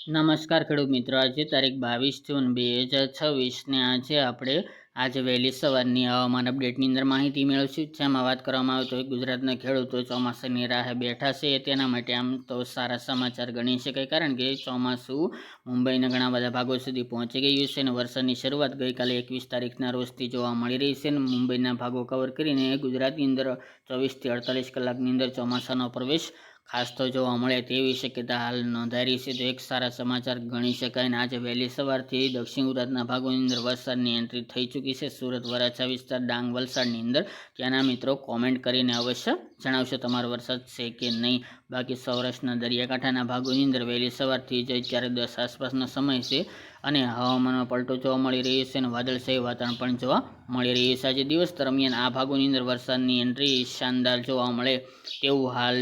નમસ્કાર ખેડૂત મિત્રો, આજે તારીખ 22 જૂન 2026 ને આજે વહેલી સવારની હવામાન અપડેટની અંદર માહિતી મેળવશું, જેમાં વાત કરવામાં આવે તો ગુજરાતના ખેડૂતો ચોમાસાની રાહે બેઠા છે. તેના માટે આમ તો સારા સમાચાર ગણી શકાય, કારણ કે ચોમાસું મુંબઈના ઘણા બધા ભાગો સુધી પહોંચી ગયું છે અને વરસાદની શરૂઆત ગઈકાલે 21 તારીખના રોજથી જોવા મળી રહી છે. મુંબઈના ભાગો કવર કરીને ગુજરાતની અંદર 24 થી 48 કલાકની અંદર ચોમાસાનો પ્રવેશ ખાસ તો જોવા મળે તેવી શક્યતા હાલ નોંધાઈ રહી છે. તો એક સારા સમાચાર ગણી શકાય. અને આજે વહેલી સવારથી દક્ષિણ ગુજરાતના ભાગોની અંદર વરસાદની એન્ટ્રી થઈ ચૂકી છે. સુરત, વરાછા વિસ્તાર, ડાંગ, વલસાડની અંદર ત્યાંના મિત્રો કોમેન્ટ કરીને અવશ્ય જણાવશો તમારો વરસાદ છે કે નહીં. બાકી સૌરાષ્ટ્રના દરિયાકાંઠાના ભાગોની અંદર વહેલી સવારથી જ અત્યારે 10 આસપાસનો સમય છે અને હવામાનમાં પલટો જોવા મળી રહ્યો છે અને વાદળછાયું વાતાવરણ પણ જોવા મળી રહ્યું છે. આજે દિવસ દરમિયાન આ ભાગોની અંદર વરસાદની એન્ટ્રી શાનદાર જોવા મળે તેવું હાલ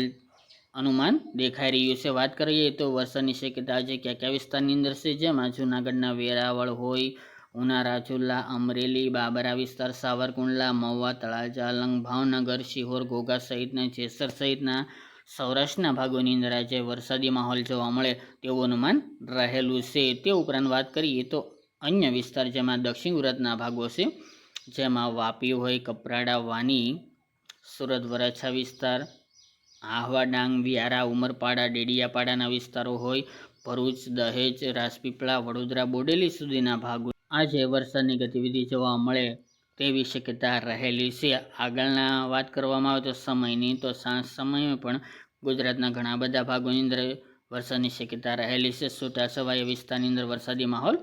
અનુમાન દેખાઈ રહ્યું છે. વાત કરીએ તો વરસાદની શક્યતા આજે કયા કયા વિસ્તારની અંદર છે, જેમાં જૂનાગઢના વેરાવળ હોય, ઉના, રાજુલા, અમરેલી, બાબરા વિસ્તાર, સાવરકુંડલા, મહુવા, તળાજા, અલંગ, ભાવનગર, શિહોર, ઘોઘા સહિતના, જેસર સહિતના સૌરાષ્ટ્રના ભાગોની અંદર આજે વરસાદી માહોલ જોવા મળે તેવું અનુમાન રહેલું છે. તે ઉપરાંત વાત કરીએ તો અન્ય વિસ્તાર જેમાં દક્ષિણ ગુજરાતના ભાગો છે, જેમાં વાપી હોય, કપરાડા, વાની, સુરત, વરાછા વિસ્તાર, આહવા, ડાંગ, વ્યારા, ઉમરપાડા, ડેડિયાપાડાના વિસ્તારો હોય, ભરૂચ, દહેજ, રાજપીપળા, વડોદરા, બોડેલી સુધીના ભાગો આજે વરસાદની ગતિવિધિ જોવા મળે તેવી શક્યતા રહેલી છે. આગળના વાત કરવામાં આવે તો સમયની, તો સાંજ સમયે પણ ગુજરાતના ઘણા બધા ભાગોની અંદર વરસાદની શક્યતા રહેલી છે. છૂટાછવાયા વિસ્તારની અંદર વરસાદી માહોલ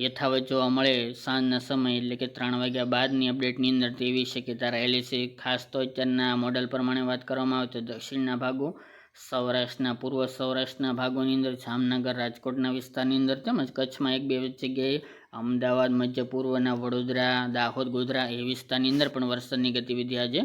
યથાવત જોવા મળે સાંજના સમય, એટલે કે 3 વાગ્યા બાદની અપડેટની અંદર તેવી શક્યતા રહેલી છે. ખાસ તો અત્યારના મોડલ પ્રમાણે વાત કરવામાં આવે તો દક્ષિણના ભાગો, સૌરાષ્ટ્રના, પૂર્વ સૌરાષ્ટ્રના ભાગોની અંદર જામનગર, રાજકોટના વિસ્તારની અંદર તેમજ કચ્છમાં 1-2 જગ્યાએ, અમદાવાદ, મધ્ય પૂર્વના વડોદરા, દાહોદ, ગોધરા એ વિસ્તારની અંદર પણ વરસાદની ગતિવિધિ આજે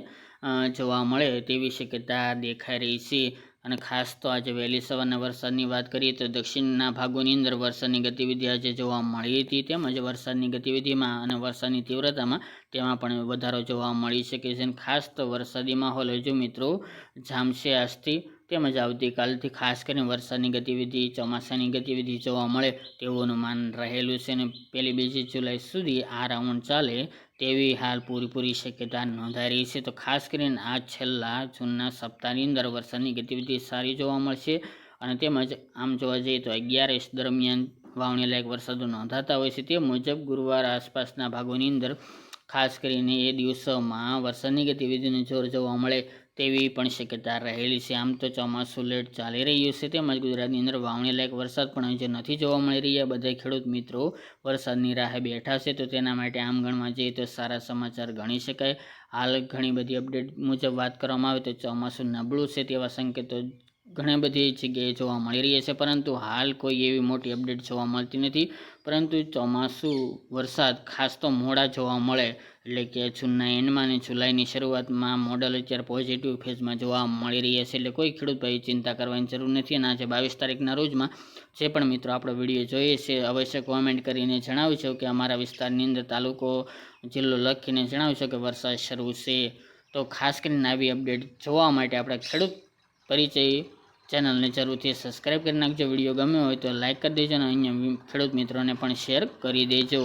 જોવા મળે તેવી શક્યતા દેખાઈ રહી છે. અને ખાસ તો આજે વહેલી સવારના વરસાદની વાત કરીએ તો દક્ષિણના ભાગોની અંદર વરસાદની ગતિવિધિ આજે જોવા મળી હતી, તેમજ વરસાદની ગતિવિધિમાં અને વરસાદની તીવ્રતામાં તેમાં પણ વધારો જોવા મળી શકે છે. ખાસ તો વરસાદી માહોલ હજુ મિત્રો જામશે આજથી, તેમજ આવતીકાલથી ખાસ કરીને વરસાદની ગતિવિધિ, ચોમાસાની ગતિવિધિ જોવા મળે તેવું અનુમાન રહેલું છે અને 1-2 જુલાઈ સુધી આ રાઉન્ડ ચાલે તેવી હાલ પૂરેપૂરી શક્યતા નોંધાઈ રહી છે. તો ખાસ કરીને આ છેલ્લા જૂનના સપ્તાહની અંદર વરસાદની ગતિવિધિ સારી જોવા મળશે અને તેમજ આમ જોવા જઈએ તો 11 દરમિયાન વાવણી લાયક વરસાદો નોંધાતા હોય છે. તે મુજબ ગુરુવાર આસપાસના ભાગોની અંદર ખાસ કરીને એ દિવસોમાં વરસાદની ગતિવિધિનું જોર જોવા મળે તેવી પણ શક્યતા રહેલી છે. આમ તો ચોમાસું લેટ ચાલી રહ્યું છે, તેમજ ગુજરાતની અંદર વાવણી લાયક વરસાદ પણ હજુ નથી જોવા મળી રહ્યા. બધા ખેડૂત મિત્રો વરસાદની રાહે બેઠા છે, તો તેના માટે આમ ગણવા જઈએ તો સારા સમાચાર ગણી શકાય. હાલ ઘણી બધી અપડેટ મુજબ વાત કરવામાં આવે તો ચોમાસું નબળું છે તેવા સંકેતો ઘણી બધી જગ્યાએ જોવા મળી રહ્યા છે, પરંતુ હાલ કોઈ એવી મોટી અપડેટ જોવા મળતી નથી. પરંતુ ચોમાસું વરસાદ ખાસ તો મોડા જોવા મળે, એટલે કે જૂનના એન્ડમાં અને જુલાઈની શરૂઆતમાં મોડલ અત્યારે પોઝિટિવ ફેઝમાં જોવા મળી રહ્યા છે. એટલે કોઈ ખેડૂત ભાઈ ચિંતા કરવાની જરૂર નથી. અને આજે 22 તારીખના રોજમાં જે પણ મિત્રો આપણો વિડીયો જોઈએ છે અવશ્ય કોમેન્ટ કરીને જણાવશો કે અમારા વિસ્તારની અંદર તાલુકો, જિલ્લો લખીને જણાવશો કે વરસાદ શરૂ છે. તો ખાસ કરીને આવી અપડેટ જોવા માટે આપણે ખેડૂત પરિચય ચેનલને જરૂરથી સબસ્ક્રાઈબ કરી નાખજો. વિડીયો ગમ્યો હોય તો લાઈક કરી દેજો અને અન્ય ખેડૂત મિત્રોને પણ શેર કરી દેજો.